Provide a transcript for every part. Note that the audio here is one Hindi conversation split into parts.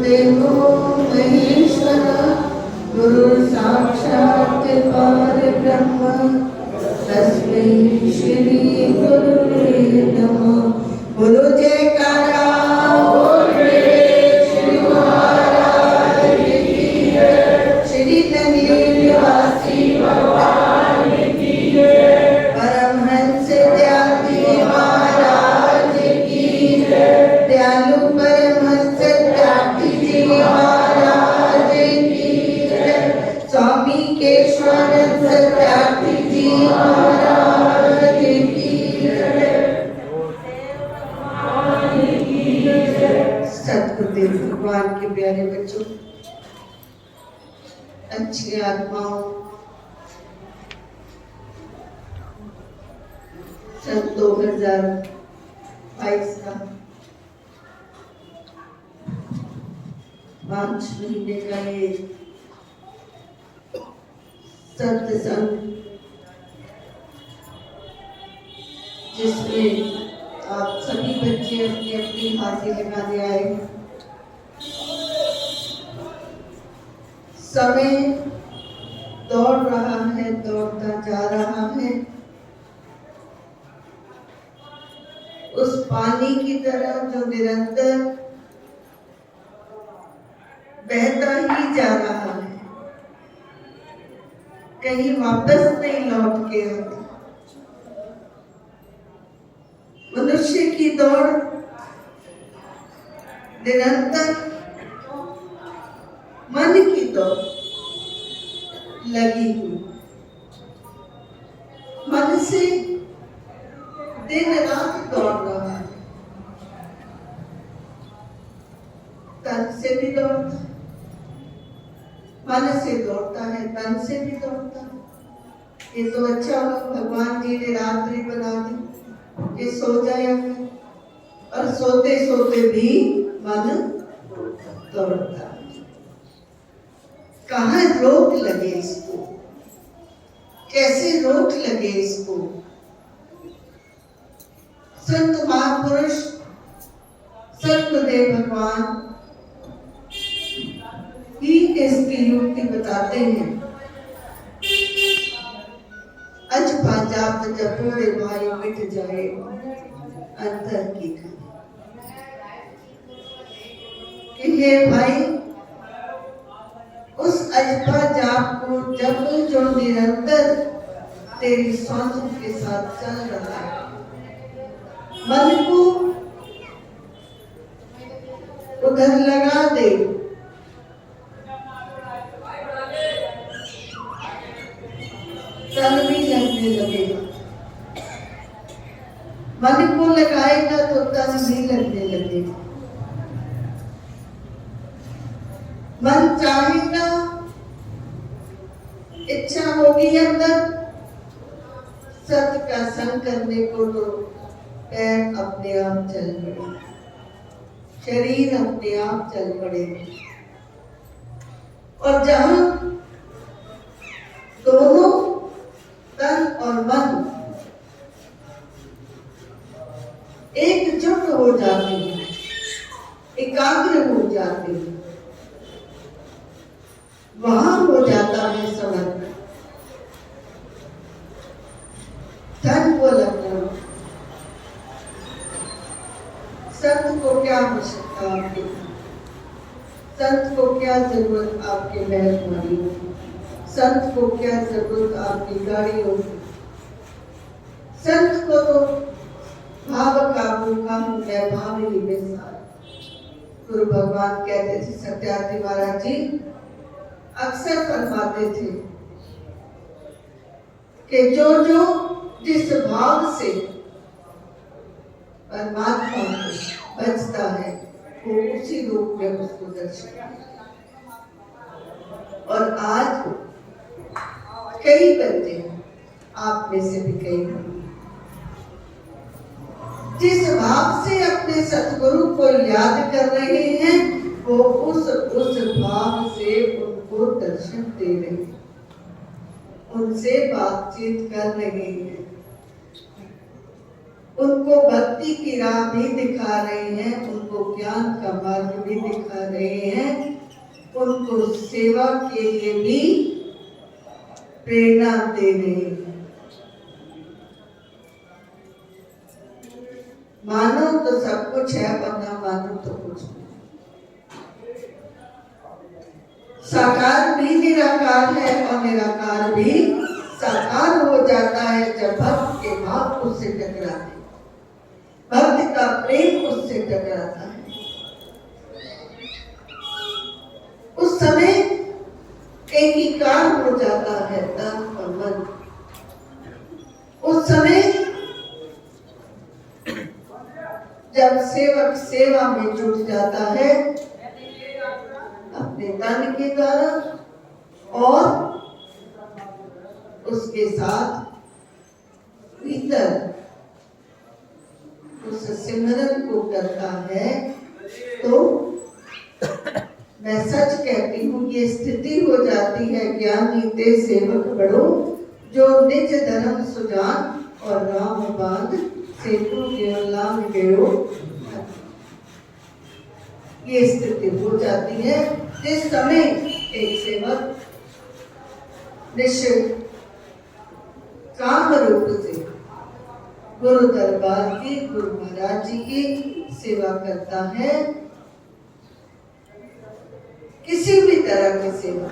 गुरुदेवो महेश्वरः गुरु साक्षात् परब्रह्म तस्मै श्री गुरुवे नमः। बोलो जयकारा बोल रे श्री महाराज की जय। श्री नंदी निवासी भगवान की जय। परमहंस दयाली महाराज की जय। दयालु परमहंस त्यागी जी महाराज की जय। स्वामी केशवानंद त्यागी जी महाराज की जय। सतगुरुदेव भगवान के प्यारे बच्चों, अच्छी आत्माओं, सन 2022 का 5 महीने का ये सत्संग, जिसमें आप सभी बच्चे अपनी अपनी हाथी लगाने आए। समय दौड़ रहा है, दौड़ता जा रहा है, उस पानी की तरह जो निरंतर बहता ही जा रहा है, कहीं वापस नहीं लौट के आता। मनुष्य की दौड़ निरंतर मन की दौड़ लगी हुई, मन से दिन रात दौड़ रहा है, तन से भी दौड़ता है, मन से दौड़ता है, तन से भी दौड़ता है। ये तो अच्छा हुआ भगवान जी ने रात्रि बना दी कि सो जाए, और सोते सोते भी मन दौड़ता है। कहाँ रोक लगे इसको, कैसे रोक लगे इसको? संत महापुरुष सतगुरुदेव भगवान ही इसकी युक्ति बताते हैं। अज पाजाब जपोरे भाई मिट जाए अंतर की कि हे भाई, उस अजपा जाप को जब जो निरंतर तेरी सांसों के साथ चल रहा है, मन को उधर लगा दे, तन भी लगने लगेगा। मन को लगाएगा तो तन भी लगने लगेगा। मन चाहेगा, इच्छा होगी अंदर सत्य का संग करने को, तो पैर अपने आप चल पड़े, शरीर अपने आप चल पड़ेगा। और जहां दोनों तन और मन एकजुट हो जाते हैं, एकाग्र हो जाते हैं, वहां हो जाता है समर्पण। धन को लगना, संत को क्या आवश्यकता आपकी, संत को क्या जरूरत आपके बैलगाड़ी की, संत को क्या जरूरत आपकी गाड़ियों की। संत को तो भाव काबू का वैभाव ही बेसार। गुरु भगवान कहते थे, सत्यार्थी महाराज जी अक्सर फरमाते थे कि जो जो जिस भाव से परमात्मा को बचता है, वो उसी रूप में उसको दर्शन। और आज कई बच्चे, आप में से भी कई, जिस भाव से अपने सतगुरु को याद कर रहे हैं, वो उस भाव से उनको दर्शन दे रहे हैं, उनसे बातचीत कर रहे हैं। उनको भक्ति की राह भी दिखा रहे हैं, उनको ज्ञान का मार्ग भी दिखा रहे हैं, उनको सेवा के लिए भी प्रेरणा दे रहे हैं। मानो तो सब कुछ है, वरना मानो तो कुछ नहीं। साकार भी निराकार है और निराकार भी साकार हो जाता है जब भक्त के भाव उससे टकराते, भक्त का प्रेम उससे टकराता है। उस समय एकीकार हो जाता है तन और मन। उस समय जब सेवक सेवा में जुट जाता है अपने तन के द्वारा और उसके साथ भीतर उस सिमरन को करता है, तो मैं सच कहती हूँ ये स्थिति हो जाती है ज्ञानी ते सेवक बड़ो, जो निज धर्म सुजान और राम बांध सेतु लांग गयो। ये स्थिति हो जाती है जिस समय एक सेवक निश्चित काम रूप से गुरु दरबार की, गुरु महाराज जी की सेवा करता है, किसी भी तरह की सेवा,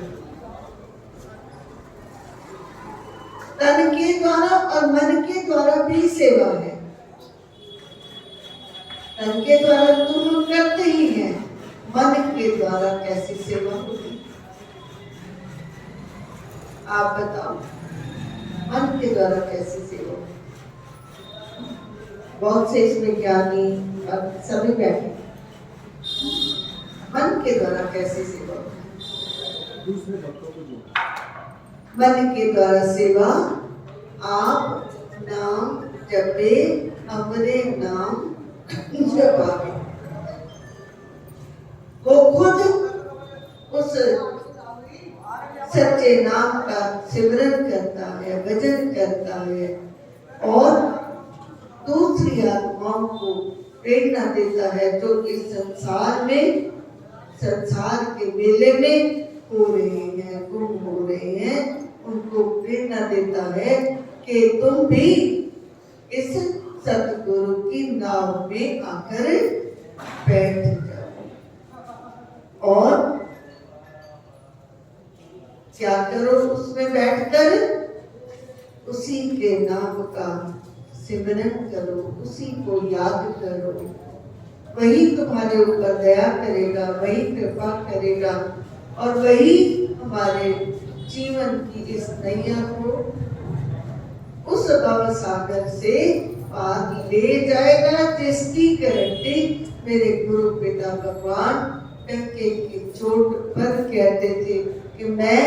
तन के द्वारा और मन के द्वारा भी सेवा है। तन के द्वारा तो हम करते ही हैं, मन के द्वारा कैसी सेवा होती, आप बताओ, मन के द्वारा कैसी सेवा? बहुत से इसमें ज्ञानी और सभी बैठे, मन के द्वारा कैसी सेवा? मन के द्वारा सेवा आप नाम जपे, हमरे नाम जपावे। वो खुद उस सच्चे नाम का सिमरन करता है, भजन करता है और दूसरी आत्माओं को प्रेरणा देता है जो इस संसार में, संसार के मेले में हो रहे हैं, गुम हो रहे हैं, उनको प्रेरणा देता है कि तुम भी इस सतगुरु की नाव में आकर बैठ जाओ। और क्या करो उसमें बैठकर? उसी के नाम का सिमरन करो, उसी को याद करो, वही तुम्हारे ऊपर दया करेगा, वही कृपा करेगा और वही हमारे जीवन की इस नैया को उस भव सागर से पार ले जाएगा, जिसकी गारंटी मेरे गुरु पिता भगवान डंके की चोट पर कहते थे कि मैं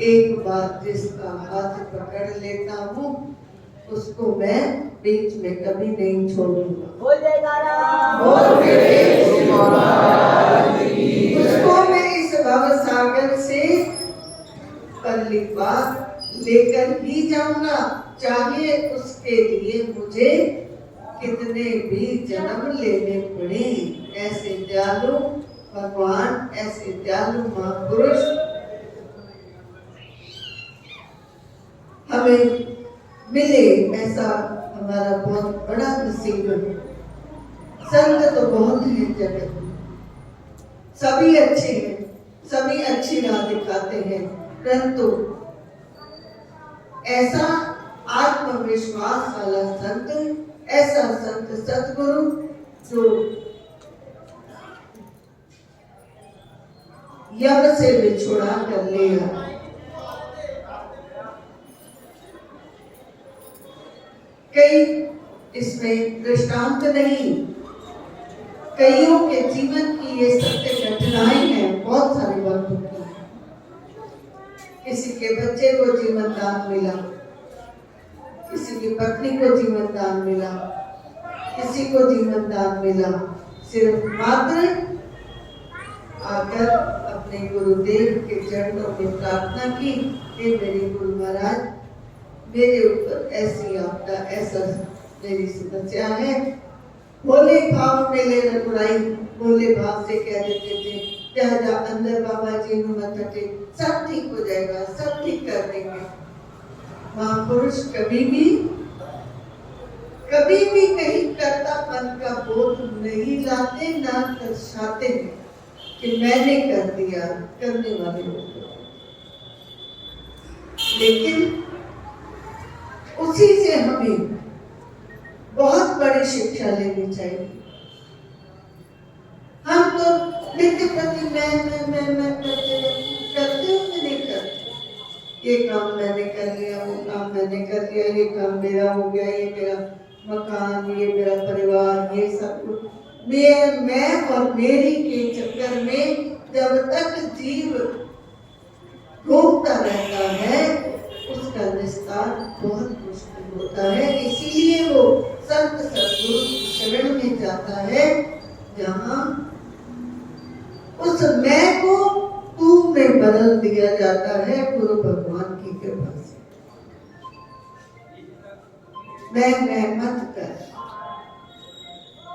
एक बार जिसका हाथ पकड़ लेता हूँ उसको मैं बीच में कभी नहीं छोड़ूंगा। उसको मैं इस भव सागर से पल्ली पार लेकर ही जाऊंगा, चाहे उसके लिए मुझे कितने भी जन्म लेने पड़े। ऐसे दयालु भगवान, ऐसे दयालु महापुरुष हमें मिले, ऐसा हमारा बहुत बड़ा नसीब है। संत तो बहुत हैं जगत में, सभी अच्छे हैं, सभी अच्छी राह दिखाते हैं, परंतु ऐसा आत्मविश्वास वाला संत, ऐसा संत सतगुरु जो यम से बिछुड़ा कर लिया। कई इसमें दृष्टांत नहीं, कईयों के जीवन की ये सत्य घटनाएं हैं, बहुत सारे भक्तों की। किसी के बच्चे को जीवन दान मिला, किसी की पत्नी को जीवन दान मिला, किसी को जीवन दान मिला, सिर्फ मात्र आकर अपने गुरुदेव के चरणों में प्रार्थना की, हे मेरे गुरु महाराज, मेरे ऊपर ऐसी आपदा, ऐसा मेरी समस्या है। भोले भाव में ले रघुराई, भोले भाव से कह देते थे जा जा अंदर बाबा जी नु मत हटे, सब ठीक हो जाएगा, सब ठीक कर देंगे। महापुरुष कभी भी कहीं कर्तापन का बोध नहीं लाते, ना दर्शाते हैं कि मैंने कर दिया, करने वाले लोग। लेकिन उसी से हमें बहुत बड़ी शिक्षा लेनी चाहिए। हम तो नित्य प्रति मैं करते हो कि नहीं करते? ये काम मैंने कर लिया, वो काम मैंने कर लिया, ये काम मेरा हो गया, ये मेरा मकान, ये मेरा परिवार, ये सब कुछ मैं और मेरी के चक्कर में जब तक जीव घूमता रहता है उसका निस्तार बहुत मुश्किल होता है। इसीलिए वो संत सद्गुरु शरण में जाता है, जहाँ उस मैं को तू में बदल दिया जाता है गुरु भगवान की कृपा से। मैं मत कर,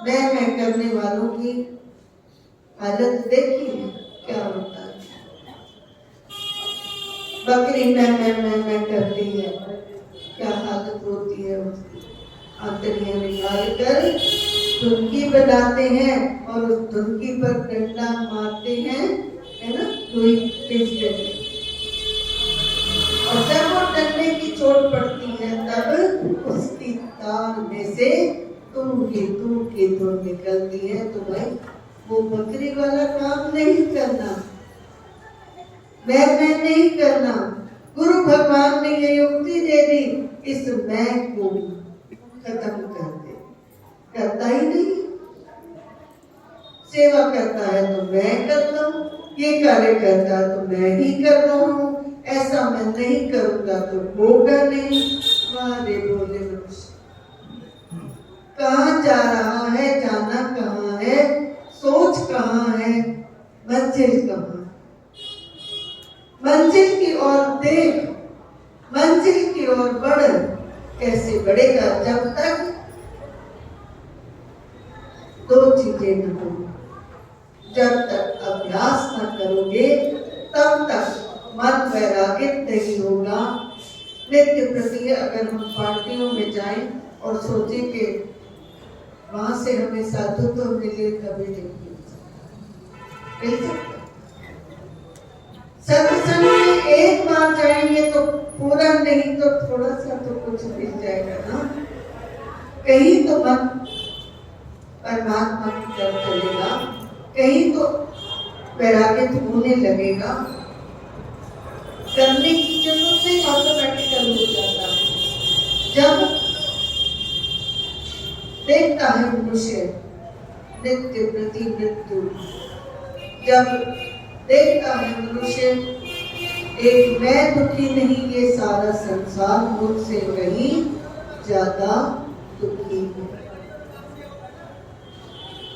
मैं करने वालों की हालत देखिए क्या होता है। बकरी मैं करती है, क्या हालत होती है उसकी। आंतरियां निकाल कर धुनकी बनाते हैं और उस धुनकी पर डंडा मारते हैं, है ना, लोही पीसते हैं। और जब वो डंडे की चोट पड़ती है तब उसकी तार में से तू की धुन निकलती है। तो भाई वो बकरी वाला काम नहीं करना, मैं नहीं करना। गुरु भगवान ने ये युक्ति दे दी, इस मैं को खत्म कर दे। करता ही नहीं, सेवा करता है तो मैं करता हूँ, ये कार्य करता है तो मैं ही कर रहा हूँ, ऐसा मैं नहीं करूंगा तो होगा नहीं। वारे बोले मनुष्य कहाँ जा रहा है, जाना कहाँ है, सोच कहाँ है, मंजिल कहाँ? मंजिल की ओर देख, मंजिल की ओर बढ़। कैसे बढ़ेगा? जब तक दो चीजें न हो, जब तक अभ्यास न करोगे तब तक मन वैरागित नहीं होगा। नित्य प्रति अगर हम पार्टियों में जाएं और सोचें कि वहां से हमें साधुत्व मिले, कभी नहीं मिल सकता। सत्संग में एक बार जाएंगे तो पूरा नहीं तो थोड़ा सा तो कुछ मिल जाएगा ना। कहीं तो मन परमात्मा की तरफ चलेगा, कहीं तो वैरागित होने लगेगा। करने की जरूरत नहीं, ऑटोमेटिकल हो जाता है। जब देखता है मनुष्य नित्य प्रति मृत्यु, जब देखता है मनुष्य एक मैं दुखी नहीं, ये सारा संसार मुझसे कहीं ज्यादा दुखी है।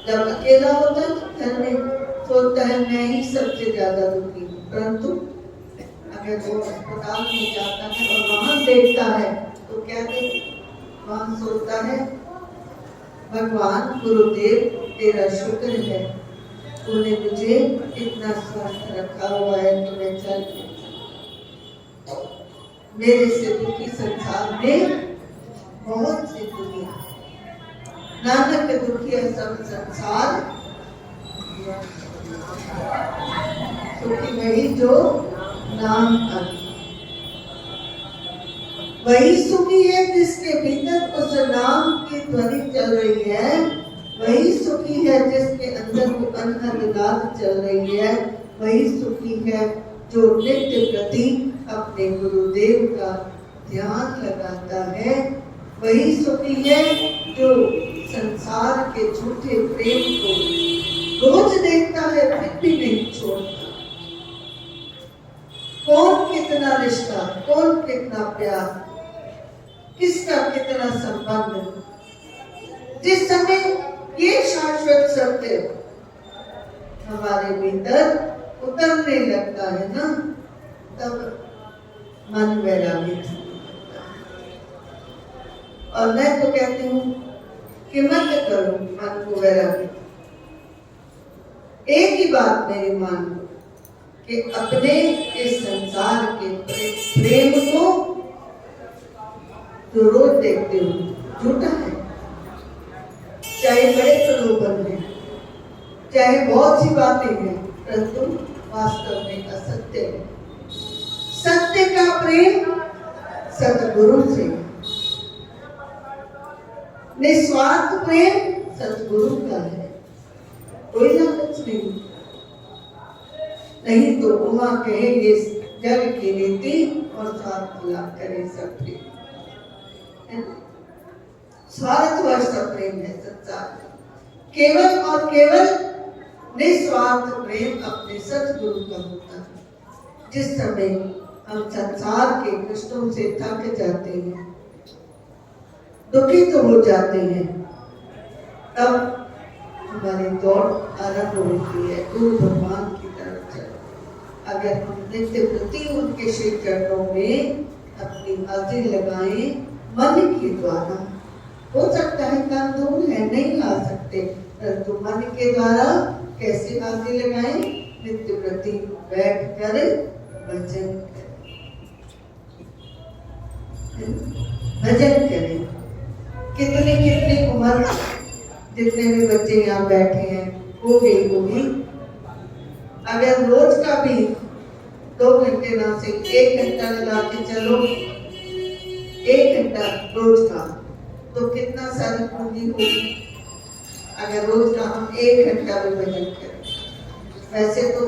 जब अकेला होता है तो घर में सोचता है मैं ही सबसे ज्यादा दुखी हूँ, परंतु अगर वो अस्पताल में जाता है और वहां देखता है तो क्या देखता? वहां सोचता है भगवान गुरुदेव तेरा शुक्र है, तूने मुझे इतना स्वस्थ रखा हुआ है कि मैं चल मेरे से दुखी संसार में बहुत से दुनिया, नानक दुखी सब संसार सुखी वही जो नाम अभी। वही सुखी है जिसके भीतर उस नाम की ध्वनि चल रही है, वही सुखी है जिसके अंदर वो अनहद नाद चल रही है, वही सुखी है जो नित्य प्रति अपने गुरुदेव का ध्यान लगाता है, वही सुखी है जो संसार के झूठे प्रेम को रोज देखता है फिर भी नहीं छोड़ता। कौन कितना रिश्ता, कौन कितना प्यार, किसका कितना संबंध, जिस समय ये शाश्वत सत्य हमारे भीतर उतरने लगता है ना, तब मन वैरागित और मैं तो कहती हूँ कि मत करो मन को वैराग्य। एक ही बात मेरी मान लो कि अपने इस संसार के प्रेम को जो रोज देखते हो झूठा है, चाहे बड़े प्रलोभन है, चाहे बहुत सी बातें हैं, परंतु वास्तव में असत्य है। सत्य का प्रेम सतगुरु से, निस्वार्थ प्रेम सतगुरु का है, कोई लालच नहीं तो उमा कहे ये जग की रीति और स्वार्थ ला करे सब प्रेम। स्वार्थवश प्रेम है संसार, केवल और केवल निस्वार्थ प्रेम अपने सतगुरु का होता है। जिस समय हम संसार के कष्टों से थक जाते हैं, दुखित हो जाते हैं, तब हमारी दौड़ आरंभ होती है गुरु भगवान की तरफ चलो। अगर हम नित्य प्रति उनके श्री चरणों में अपनी हाजिरी लगाएं मन के द्वारा, हो सकता है काम दूर है नहीं ला सकते, परंतु मन के द्वारा कैसे हाजिरी लगाएं? नित्य प्रति बैठ कर भजन करें। कितनी कितनी उम्र जितने भी बच्चे यहाँ बैठे हैं हो गई होगी, अगर रोज का भी 2 घंटे ना से 1 घंटा लगा के चलो, 1 घंटा रोज का, तो कितना सारी पूंजी होगी। अगर रोज का हम 1 घंटा भी भजन करें, वैसे तो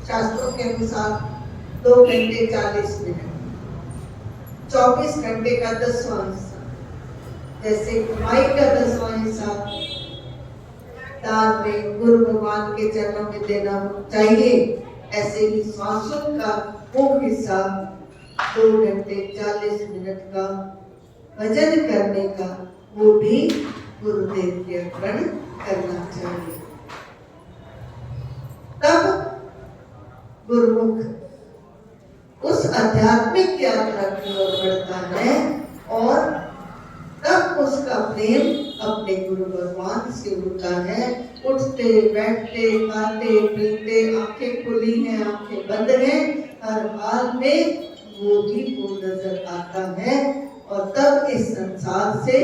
शास्त्रों के अनुसार 2 घंटे 40 मिनट, 24 घंटे का 10वां हिस्सा, जैसे कमाई का 10वां हिस्सा दान में गुरु भगवान के चरणों में देना चाहिए, ऐसे ही श्वासों का वो हिस्सा 2 घंटे 40 मिनट का भजन करने का, वो भी गुरुदेव के अर्पण करना चाहिए। तब गुरुमुख उस आध्यात्मिक यात्रा की ओर बढ़ता है और तब उसका प्रेम अपने गुरु भगवान से होता है। उठते बैठते खाते पीते, आंखें खुली हैं आंखें बंद हैं, हर हाल में वो भी वो नजर आता है और तब इस संसार से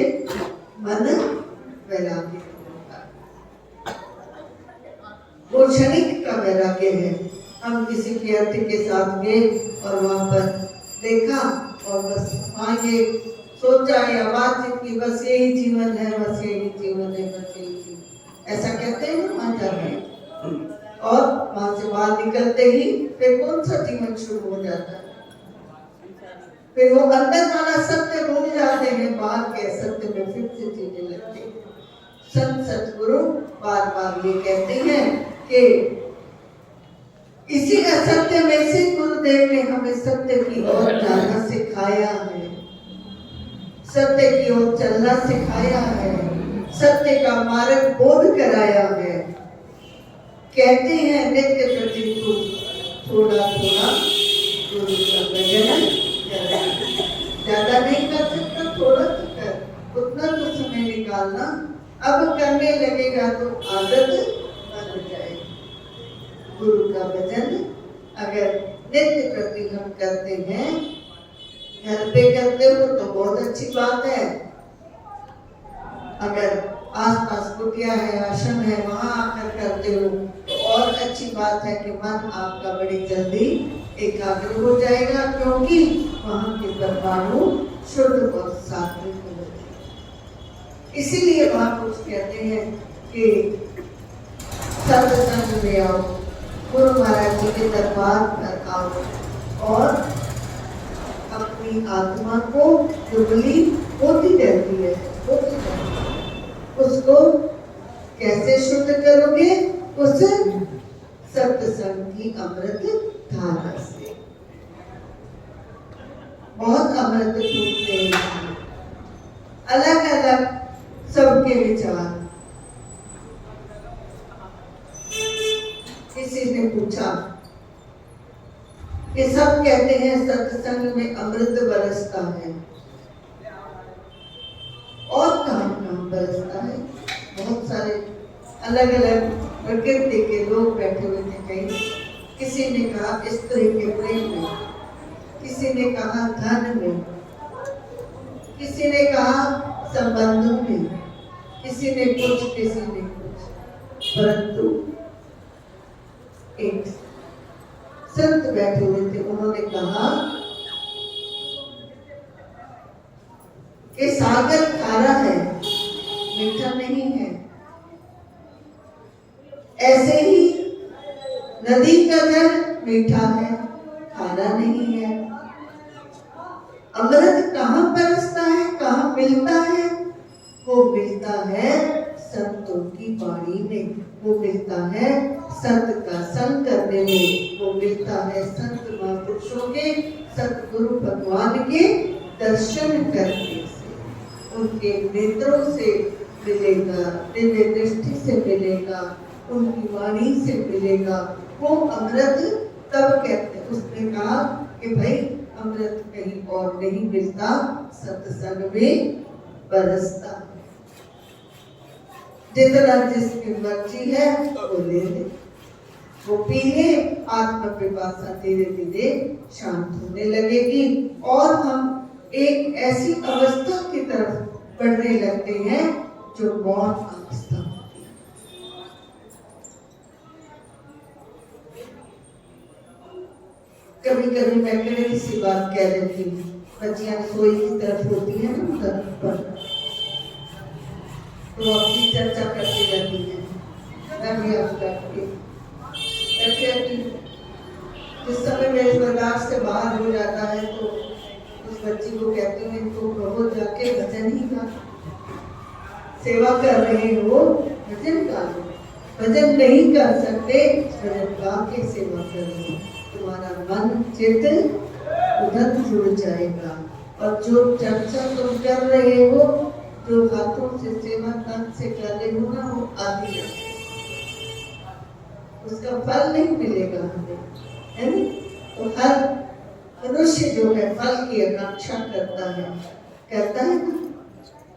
मन वैराग्य होता है। वो क्षणिक का वैराग्य है। हम किसी की अर्थी के साथ गए और वहां पर देखा और बस वहां ये सोचा या बातचीत की, बस यही जीवन है, बस यही जीवन है, बस यही जीवन, ऐसा कहते हैं ना वहां जाते, और वहां से बाहर निकलते ही फिर कौन सा जीवन शुरू हो जाता है। फिर वो अंदर वाला सत्य भूल जाते हैं, बाहर के सत्य में फिर से जीने लगते हैं। संत सतगुरु बार बार ये कहते हैं कि इसी असत्य में से गुरुदेव ने हमें सत्य की ओर जाना सिखाया है, सत्य की ओर चलना सिखाया है, सत्य का मार्ग बोध कराया है। कहते हैं नित्य प्रति थोड़ा थोड़ा गुरु का भजन करना, ज्यादा नहीं कर सकता, थोड़ा तो कर, उतना तो समय निकालना। अब करने लगेगा तो आदत बन जाएगी। गुरु का भजन अगर नित्य प्रति हम करते हैं, घर पे करते हो तो बहुत अच्छी बात है, अगर आसपास कुटिया है, आश्रम है, वहां आकर करते हो तो और अच्छी बात है कि मन आपका बड़ी जल्दी एकाग्र हो जाएगा, क्योंकि वहां के परमाणु शुद्ध और सात्विक होते हैं। इसीलिए वहां कुछ कहते हैं कि सत्संग में आओ, गुरु महाराज जी के दरबार पर आओ और अपनी आत्मा को दुबली होती रहती है, उसको कैसे शुद्ध करोगे? उस सत्संग की अमृत धारा से। बहुत अमृत फूटते हैं, अलग अलग सबके विचार। किसी ने पूछा कि सब कहते हैं सत्संग में अमृत बरसता है, और कहाँ कहाँ बरसता है। बहुत सारे अलग अलग प्रकृति के लोग बैठे हुए थे। कहीं किसी ने कहा स्त्री के प्रेम में, किसी ने कहा धन में, किसी ने कहा संबंधों में, किसी ने कुछ, किसी ने कुछ। परंतु एक संत बैठे हुए थे, उन्होंने कहा कि सागर खारा है, मीठा नहीं है। ऐसे ही नदी का जल मीठा है, खारा नहीं है। अमृत कहाँ बरसता है, कहाँ मिलता है? वो मिलता है संतों की वाणी में, वो मिलता है संत का संग करने में, वो मिलता है संत महापुरुषों के, सतगुरु भगवान के दर्शन करने से, उनके नेत्रों से मिलेगा, दिव्य दृष्टि से मिलेगा, उनकी वाणी से मिलेगा। वो अमृत तब कहते हैं। उसने कहा कि भाई अमृत कहीं और नहीं मिलता, सत्संग में बरसता है। जितना जिसकी मर्जी है वो ले ले, वो पी ले, आत्म पिपासा धीरे धीरे शांत होने लगेगी और हम एक ऐसी अवस्था की तरफ बढ़ने लगते हैं जो मौन अवस्था होती है। कभी कभी मैं कड़ी सी बात कह देती हूँ, बच्चियां सोई की तरफ होती है ना उधर पर, तो अपनी चर्चा करती रहती है। मैं भी आप बैठती जिस समय मेरे प्रकाश से बाहर हो जाता है तो उस बच्ची को कहती हूँ इनको कहो जाके भजन ही गा, सेवा कर रहे हो भजन गा लो। भजन नहीं कर सकते, भजन गा के सेवा करो, तुम्हारा मन चित्त उधर जुड़ जाएगा। और जो चर्चा तुम कर रहे हो, जो हाथों से सेवा तन से कर रहे हो ना, वो आदि उसका फल नहीं मिलेगा हमें, है ना? तो हर मनुष्य जो है फल की आकांक्षा करता है, कहता है ना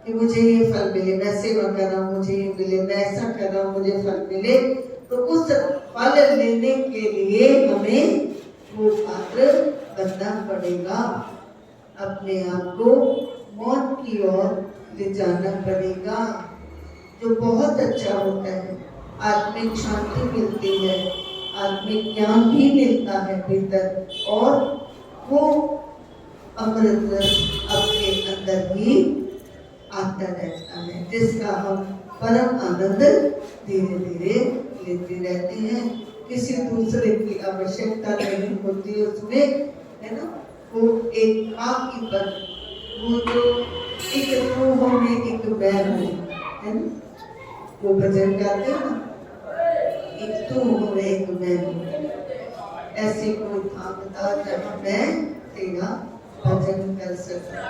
कि मुझे ये फल मिले, मैं सेवा कर रहा हूँ मुझे ये मिले, मैं ऐसा कर रहा हूँ मुझे फल मिले। तो उस फल लेने के लिए हमें वो पात्र बनना पड़ेगा, अपने आप को मौत की ओर ले जाना पड़ेगा, जो बहुत अच्छा होता है। आत्मिक शांति मिलती है, आत्मिक ज्ञान भी मिलता है भीतर, और वो अमृत रस अपने अंदर ही आता रहता है, जिसका हम परम आनंद धीरे धीरे लेते रहते हैं। किसी दूसरे की आवश्यकता नहीं होती उसमें, है ना? वो एक खाकी पर, वो जो एक रूहों में एक बैर है ना, वो भजन गाते हैं ना, एक तू हो एक मैं हूँ, ऐसी कोई था बता जहाँ मैं तेरा भजन कर सकता।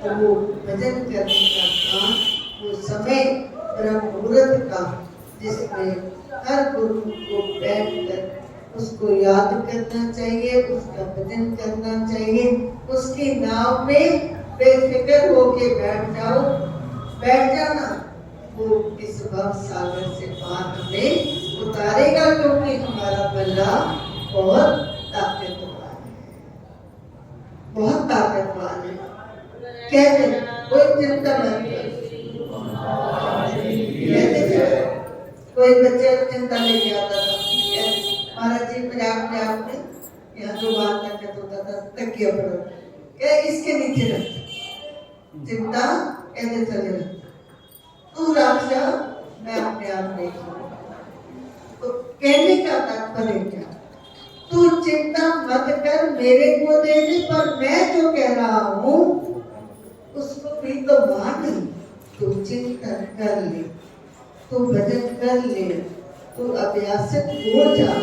तो वो भजन करने का काम, वो समय ब्रह्म मुहूर्त का, जिसमें हर गुरु को बैठकर उसको याद करना चाहिए, उसका भजन करना चाहिए, उसकी नाव में बेफिक्र होके बैठ जाना। वो इस भव सागर से पार हमें उतारेगा, क्योंकि हमारा बल्ला बहुत ताकतवान है, बहुत ताकतवान है। कहते कोई चिंता मत कर, कोई बच्चे चिंता लेके आता था, महाराज जी मजाक में आपने यहाँ जो बात ताकत होता था तकिया पड़ो, क्या इसके नीचे रख चिंता ऐसे चले रख, तू रख जा, मैं अपने आप नहीं करूँ। तो कहने का तात्पर्य क्या? तू चिंता मत कर, मेरे को दे दे, पर मैं जो कह रहा हूँ उसको भी तो मान, तू चिंता कर ले, तू भजन कर ले, तू अभ्यासित हो जा।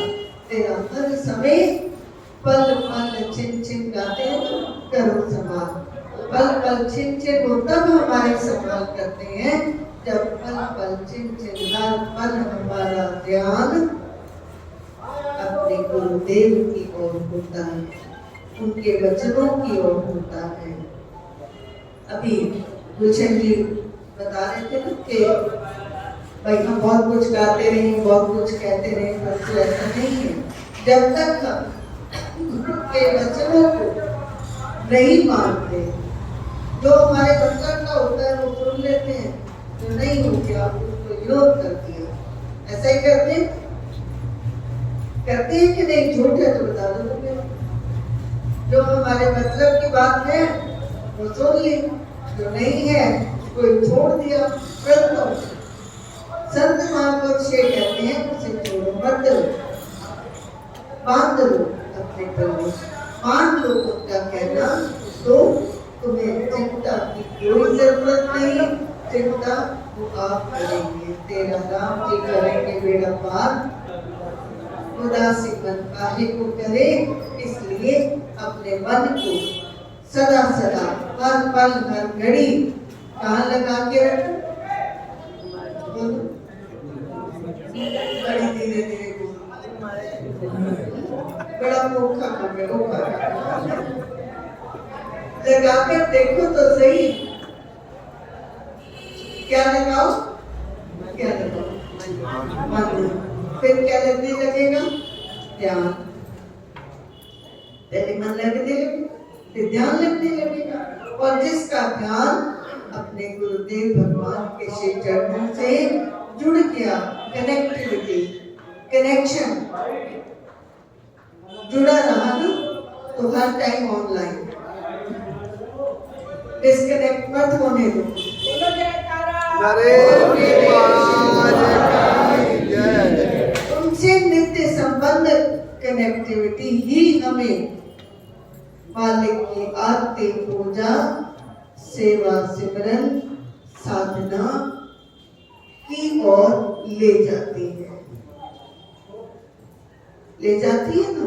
तेरा हर समय पल पल छिन छिन गाते हैं तो करो संभाल, पल पल छिन छिन वो तब हमारे संभाल करते हैं जब पल पल छिन छिन हर पल हमारा ध्यान अपने गुरुदेव की ओर होता है, उनके वचनों की ओर होता है। अभी गुलशन जी बता रहे थे ना कि भाई हम बहुत कुछ गाते रहे, बहुत कुछ कहते रहे, परंतु ऐसा नहीं है। जब तक हम गुरु के वचनों को नहीं मानते, जो हमारे वचन का होता है वो सुन लेते हैं, जो नहीं हो गया उसको विरोध कर दिया। ऐसा ही करते हैं कि नहीं? झूठ है तो बता दो तुम्हें। जो हमारे मतलब की बात है वो सुन ली, जो नहीं है उसको छोड़ दिया। परंतु संत महापुरुष ये कहते हैं उसे छोड़ो मत लो, बांध लो अपने प्रभु, मान लो उनका कहना, तो तुम्हें चिंता की कोई जरूरत नहीं। चिंता वो आप करेंगे, तेरा राम जी करेंगे बेड़ा पार। उदासी मन काहे को करे, इसलिए अपने मन को सदा सदा हर पल हर घड़ी कहाँ लगा के रखो? बड़ी धीरे धीरे बड़ा पोखा लगा कर देखो तो सही। क्या लगाओ? क्या लगाओ? मन। फिर क्या लगने लगेगा? ध्यान। पहले मन लगने लगेगा, फिर ध्यान लगने लगेगा। और जिसका ध्यान अपने गुरुदेव भगवान के श्री चरणों से जुड़ गया, कनेक्टिविटी, कनेक्शन जुड़ा रहा ना, तो हर टाइम ऑनलाइन, डिस्कनेक्ट मत होने दो। उनसे नित्य संबंध, कनेक्टिविटी ही हमें मालिक की आरती, पूजा, सेवा, सिमरन, साधना की ओर ले जाती है ना।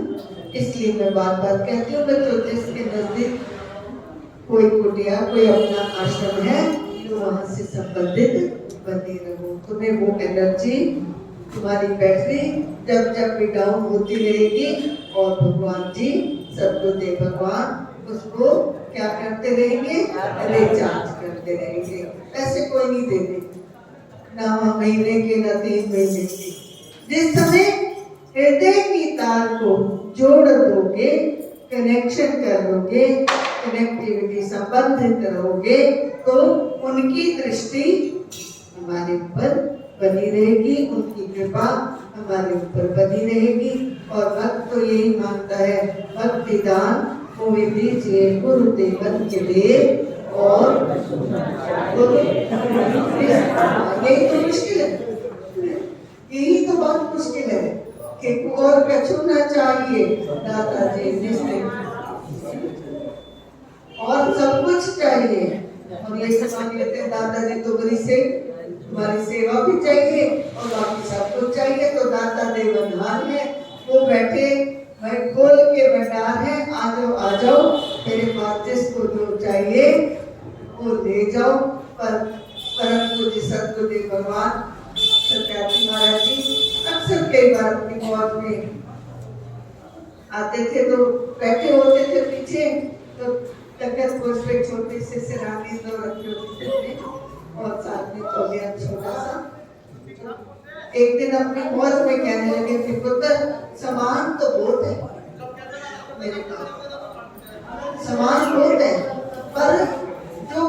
इसलिए मैं बार बार कहती हूँ बच्चों, जिसके नजदीक कोई कुटिया, कोई अपना आश्रम है, तो वहां से संबंधित बने रहो। तुम्हें वो एनर्जी, तुम्हारी बैटरी जब जब भी डाउन होती रहेगी, और भगवान जी सतगुरुदेव भगवान उसको क्या करते रहेंगे? रिचार्ज करते रहेंगे। ऐसे कोई नहीं देते, ना महीने के ना 3 महीने के। जिस समय हृदय की तार को जोड़ दोगे, कनेक्शन कर लोगे, कनेक्टिविटी संबंधित रहोगे, तो उनकी दृष्टि हमारे ऊपर बनी रहेगी, उनकी कृपा हमारे ऊपर बनी रहेगी। और भक्त तो यही मांगता है, भक्ति दान कोई दीजिए गुरुदेवन के लिए। और यही तो मुश्किल है, यही तो बहुत मुश्किल है कि और कछु ना चाहिए दादाजी जिसने, और सब कुछ चाहिए। हम ये मान लेते हैं दादाजी तो बड़ी से हमारी सेवा भी चाहिए और बाकी सब कुछ चाहिए, तो दाता देवनहार है, वो बैठे मैं खोल के भंडार है, आ जाओ मेरे पास जिसको जो चाहिए वो ले जाओ। पर परम पूज्य सतगुरुदेव भगवान सत्यार्थी महाराज जी अक्सर कई बार अपनी मौत में आते थे, तो बैठे होते थे पीछे, तो तखत पोस्ट पे छोटे से सिरानी तो रखे होते थे, और साथ में तौलिया छोटा सा। एक दिन अपनी मौत में कहने लगे कि पुत्र, सामान तो बहुत है मेरे पास, सामान बहुत है, पर जो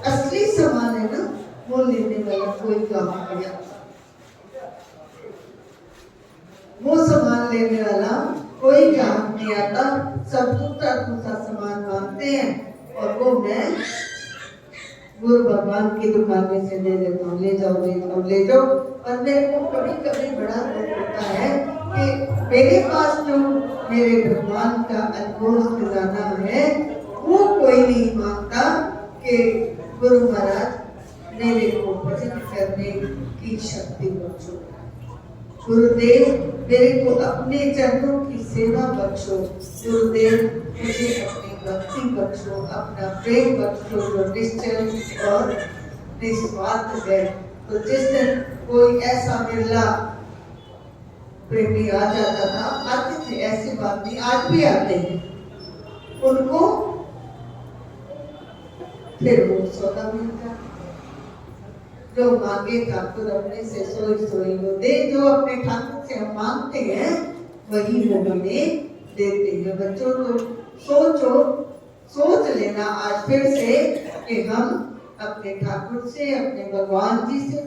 असली सामान है ना, वो लेने वाला कोई काम नहीं आता। वो सामान लेने वाला कोई काम नहीं आता। सब दूसरा सामान मांगते हैं, और वो मैं गुरु भगवान की दुकान में से ले लेता हूँ, ले जाओ। और मेरे को कभी कभी बड़ा दुख होता है कि मेरे पास जो मेरे भगवान का अनमोल खजाना है, वो कोई नहीं मांगता कि गुरु महाराज मेरे को भजन करने की शक्ति बख्शो, गुरुदेव मेरे को अपने चरणों की सेवा बख्शो, गुरुदेव मुझे अपनी भक्ति बख्शो, अपना प्रेम बख्शो जो निश्चल और निस्वार्थ है। तो जिस दिन कोई ऐसा बिरला प्रेमी आ जाता था, आते थे, ऐसी बात नहीं, आज भी आते हैं, उनको फिर वो सौदा मिलता, जो मांगे ठाकुर अपने से सोई सोई वो दे। जो अपने ठाकुर से हम मांगते हैं वही वो हमें देते हैं। बच्चों तो सोच लेना आज फिर से कि हम अपने ठाकुर से, अपने भगवान जी से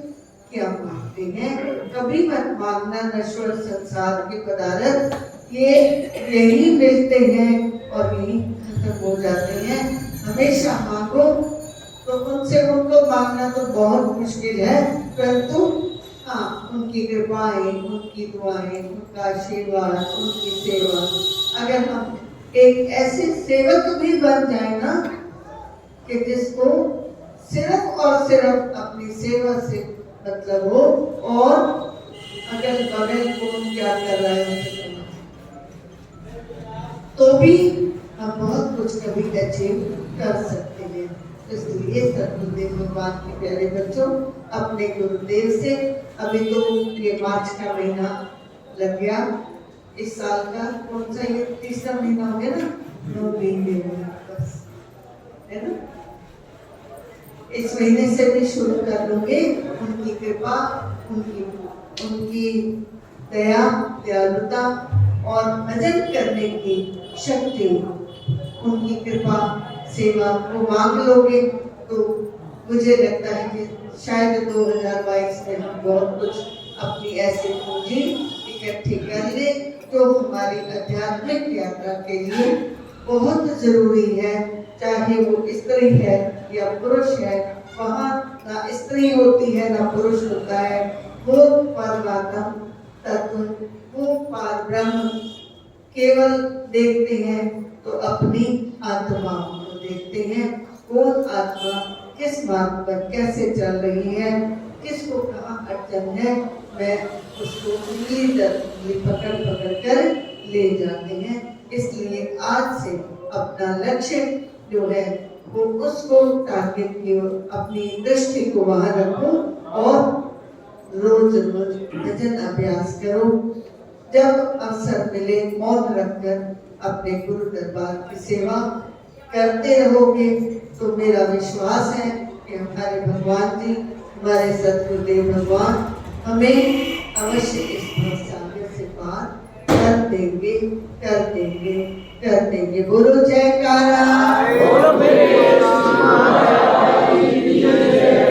क्या मांगते हैं। कभी मत मांगना नश्वर संसार के पदार्थ ये यही मिलते हैं और यही खत्म हो जाते हैं। हमेशा मांगो। तो उनसे उनको मांगना तो बहुत मुश्किल है, परंतु हाँ, उनकी कृपाएं, उनकी दुआएं, उनका आशीर्वाद, उनकी सेवा, अगर हम एक ऐसे सेवक भी बन जाए ना कि जिसको सिर्फ और सिर्फ अपनी सेवा से मतलब हो और अगर बगैर कौन क्या कर रहा है तो भी हम बहुत कुछ कभी अचीव कर सकते हैं। इसलिए सतगुरुदेव भगवान के प्यारे बच्चों, अपने गुरुदेव से अभी तो ये मार्च का महीना लग गया, इस साल का कौन सा ये तीसरा महीना हो गया ना, 9 महीने बस है ना। इस महीने से भी शुरू कर लोगे। उनकी कृपा, उनकी दया, दयालुता और भजन करने की शक्ति, उनकी कृपा सेवा को मांग लोगे तो मुझे लगता है कि शायद 2022 में हम बहुत कुछ अपनी ऐसी पूंजी इकट्ठी कर ले जो हमारी आध्यात्मिक यात्रा के लिए बहुत जरूरी है। चाहे वो स्त्री है या पुरुष है, वहाँ ना स्त्री होती है ना पुरुष होता है। वो परमात्मा तत्व, वो पार ब्रह्म केवल देखते हैं तो अपनी आत्मा को देखते हैं। कौन आत्मा किस मार्ग पर कैसे चल रही है, किसको कहाँ अड़चन है, मैं उसको उंगली पकड़ कर ले जाते हैं। इसलिए आज से अपना लक्ष्य जो है वो उसको टारगेट की ओर अपनी दृष्टि को वहां रखो और रोज रोज भजन अभ्यास करो। जब अवसर मिले मौन रखकर अपने गुरु दरबार की सेवा करते रहोगे तो मेरा विश्वास है कि हमारे भगवान जी, हमारे सतगुरुदेव भगवान हमें अवश्य इस सागर से पार कर देंगे, कर देंगे, कर देंगे। बोलो जयकारा।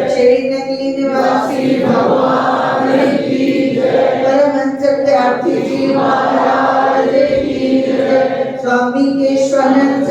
श्री नगली निवासी भगवान की जय, परमहंस विद्यार्थी जी महाराज की जय, स्वामी केशवानंद